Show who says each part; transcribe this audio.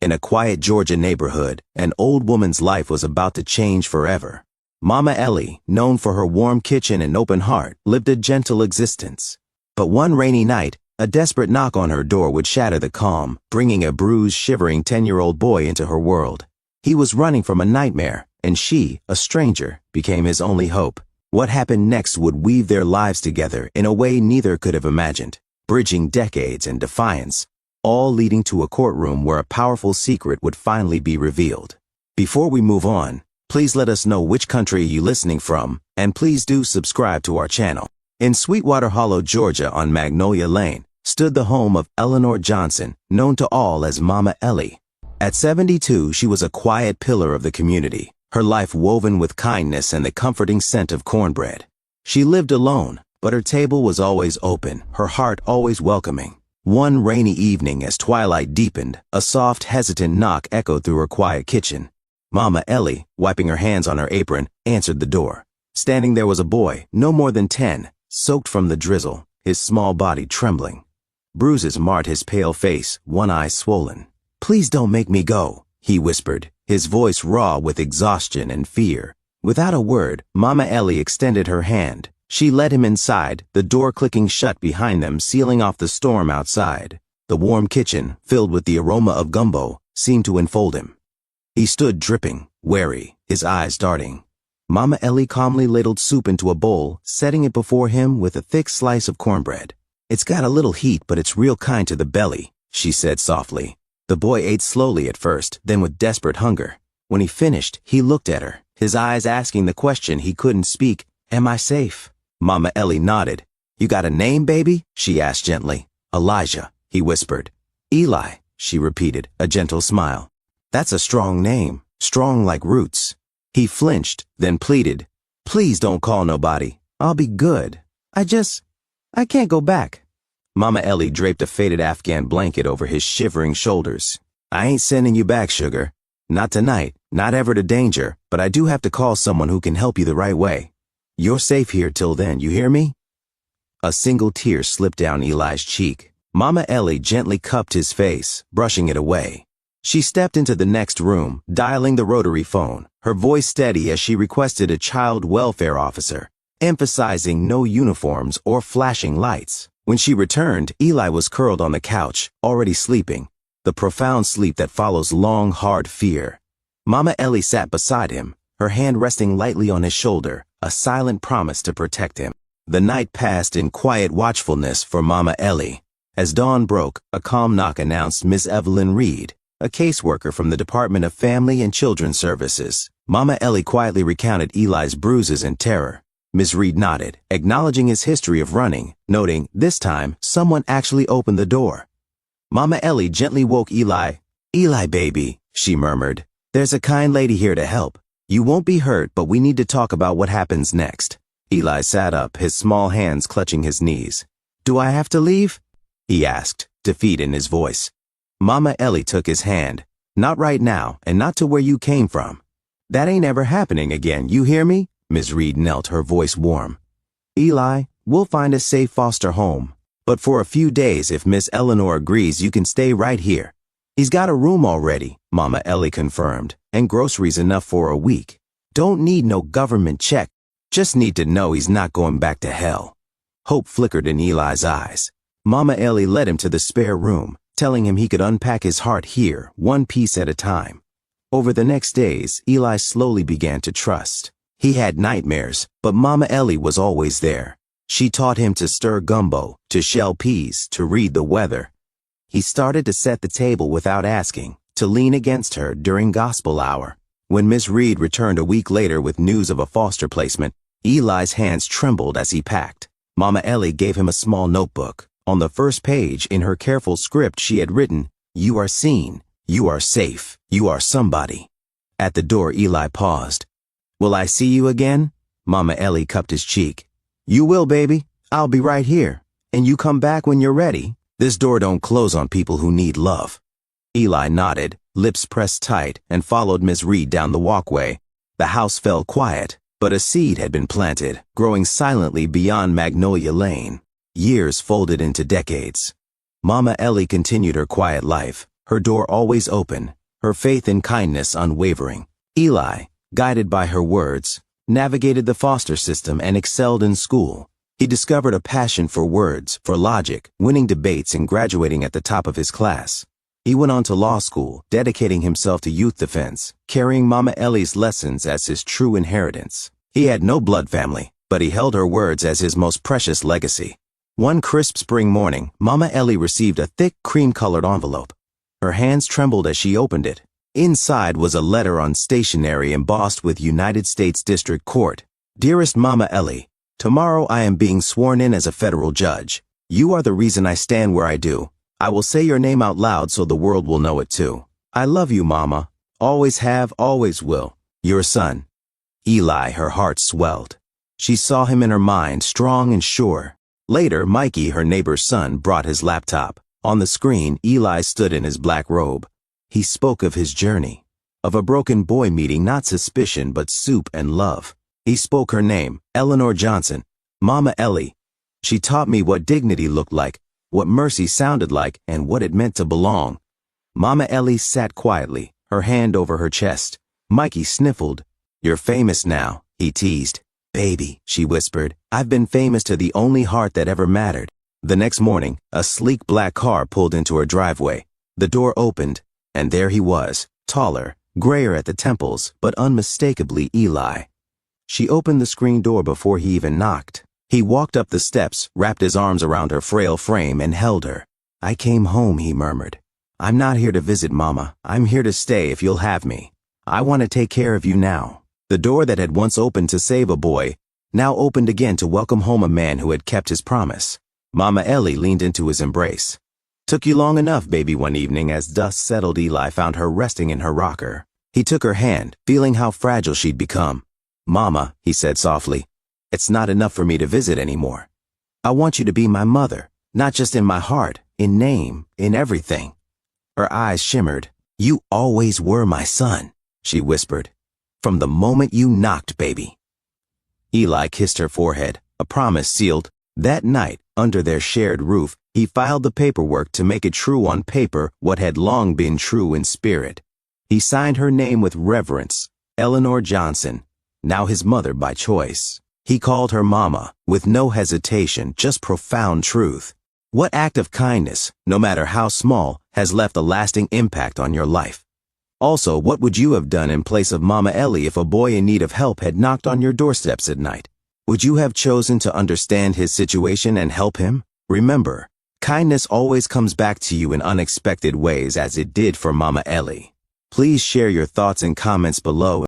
Speaker 1: In a quiet Georgia neighborhood, an old woman's life was about to change forever. Mama Ellie, known for her warm kitchen and open heart, lived a gentle existence. But one rainy night, a desperate knock on her door would shatter the calm, bringing a bruised, shivering 10-year-old boy into her world. He was running from a nightmare, and she, a stranger, became his only hope. What happened next would weave their lives together in a way neither could have imagined, bridging decades and defiance, all leading to a courtroom where a powerful secret would finally be revealed. Before we move on, please let us know which country you're listening from, and please do subscribe to our channel. In Sweetwater Hollow, Georgia on Magnolia Lane, stood the home of Eleanor Johnson, known to all as Mama Ellie. At 72, she was a quiet pillar of the community, her life woven with kindness and the comforting scent of cornbread. She lived alone, but her table was always open, her heart always welcoming. One rainy evening as twilight deepened, a soft, hesitant knock echoed through her quiet kitchen. Mama Ellie, wiping her hands on her apron, answered the door. Standing there was a boy, no more than 10, soaked from the drizzle, his small body trembling. Bruises marred his pale face, one eye swollen. "Please don't make me go," he whispered, his voice raw with exhaustion and fear. Without a word, Mama Ellie extended her hand. She led him inside, the door clicking shut behind them, sealing off the storm outside. The warm kitchen, filled with the aroma of gumbo, seemed to enfold him. He stood dripping, wary, his eyes darting. Mama Ellie calmly ladled soup into a bowl, setting it before him with a thick slice of cornbread. "It's got a little heat, but it's real kind to the belly," she said softly. The boy ate slowly at first, then with desperate hunger. When he finished, he looked at her, his eyes asking the question he couldn't speak, "Am I safe?" Mama Ellie nodded. "You got a name, baby?" she asked gently. "Elijah," he whispered. "Eli," she repeated, a gentle smile. "That's a strong name, strong like roots." He flinched, then pleaded, "Please don't call nobody. I'll be good. I can't go back." Mama Ellie draped a faded Afghan blanket over his shivering shoulders. "I ain't sending you back, sugar. Not tonight, not ever to danger, but I do have to call someone who can help you the right way. You're safe here till then, you hear me?" A single tear slipped down Eli's cheek. Mama Ellie gently cupped his face, brushing it away. She stepped into the next room, dialing the rotary phone, her voice steady as she requested a child welfare officer, emphasizing no uniforms or flashing lights. When she returned, Eli was curled on the couch, already sleeping, the profound sleep that follows long, hard fear. Mama Ellie sat beside him, her hand resting lightly on his shoulder, a silent promise to protect him. The night passed in quiet watchfulness for Mama Ellie. As dawn broke, a calm knock announced Miss Evelyn Reed, a caseworker from the Department of Family and Children's Services. Mama Ellie quietly recounted Eli's bruises and terror. Miss Reed nodded, acknowledging his history of running, noting, this time, someone actually opened the door. Mama Ellie gently woke Eli. "Eli, baby," she murmured, "there's a kind lady here to help. You won't be hurt, but we need to talk about what happens next." Eli sat up, his small hands clutching his knees. "Do I have to leave?" he asked, defeat in his voice. Mama Ellie took his hand. "Not right now, and not to where you came from. That ain't ever happening again, you hear me?" Miss Reed knelt, her voice warm. "Eli, we'll find a safe foster home. But for a few days, if Miss Eleanor agrees, you can stay right here." "He's got a room already," Mama Ellie confirmed, "and groceries enough for a week. Don't need no government check. Just need to know he's not going back to hell." Hope flickered in Eli's eyes. Mama Ellie led him to the spare room, telling him he could unpack his heart here, one piece at a time. Over the next days, Eli slowly began to trust. He had nightmares, but Mama Ellie was always there. She taught him to stir gumbo, to shell peas, to read the weather. He started to set the table without asking, to lean against her during gospel hour. When Miss Reed returned a week later with news of a foster placement, Eli's hands trembled as he packed. Mama Ellie gave him a small notebook. On the first page, in her careful script, she had written, "You are seen. You are safe. You are somebody." At the door, Eli paused. "Will I see you again?" Mama Ellie cupped his cheek. "You will, baby. I'll be right here. And you come back when you're ready. This door don't close on people who need love." Eli nodded, lips pressed tight, and followed Miss Reed down the walkway. The house fell quiet, but a seed had been planted, growing silently beyond Magnolia Lane. Years folded into decades. Mama Ellie continued her quiet life, her door always open, her faith in kindness unwavering. Eli, guided by her words, navigated the foster system and excelled in school. He discovered a passion for words, for logic, winning debates and graduating at the top of his class. He went on to law school, dedicating himself to youth defense, carrying Mama Ellie's lessons as his true inheritance. He had no blood family, but he held her words as his most precious legacy. One crisp spring morning, Mama Ellie received a thick cream-colored envelope. Her hands trembled as she opened it. Inside was a letter on stationery embossed with United States District Court. Dearest Mama Ellie, tomorrow I am being sworn in as a federal judge. You are the reason I stand where I do. I will say your name out loud so the world will know it too. I love you, Mama. Always have, always will. Your son. Eli, her heart swelled. She saw him in her mind, strong and sure. Later, Mikey, her neighbor's son, brought his laptop. On the screen, Eli stood in his black robe. He spoke of his journey, of a broken boy meeting not suspicion but soup and love. He spoke her name, Eleanor Johnson. Mama Ellie. She taught me what dignity looked like, what mercy sounded like, and what it meant to belong. Mama Ellie sat quietly, her hand over her chest. Mikey sniffled. You're famous now, he teased. Baby, she whispered, I've been famous to the only heart that ever mattered. The next morning, a sleek black car pulled into her driveway. The door opened, and there he was, taller, grayer at the temples, but unmistakably Eli. She opened the screen door before he even knocked. He walked up the steps, wrapped his arms around her frail frame, and held her. I came home, he murmured. I'm not here to visit, Mama. I'm here to stay if you'll have me. I want to take care of you now. The door that had once opened to save a boy, now opened again to welcome home a man who had kept his promise. Mama Ellie leaned into his embrace. Took you long enough, baby, one evening as dusk settled. Eli found her resting in her rocker. He took her hand, feeling how fragile she'd become. Mama, he said softly, it's not enough for me to visit anymore. I want you to be my mother, not just in my heart, in name, in everything. Her eyes shimmered. You always were my son, she whispered. From the moment you knocked, baby. Eli kissed her forehead, a promise sealed. That night, under their shared roof, he filed the paperwork to make it true on paper what had long been true in spirit. He signed her name with reverence, Eleanor Johnson, now his mother by choice. He called her Mama, with no hesitation, just profound truth. What act of kindness, no matter how small, has left a lasting impact on your life? Also, what would you have done in place of Mama Ellie if a boy in need of help had knocked on your doorsteps at night? Would you have chosen to understand his situation and help him? Remember, kindness always comes back to you in unexpected ways, as it did for Mama Ellie. Please share your thoughts and comments below.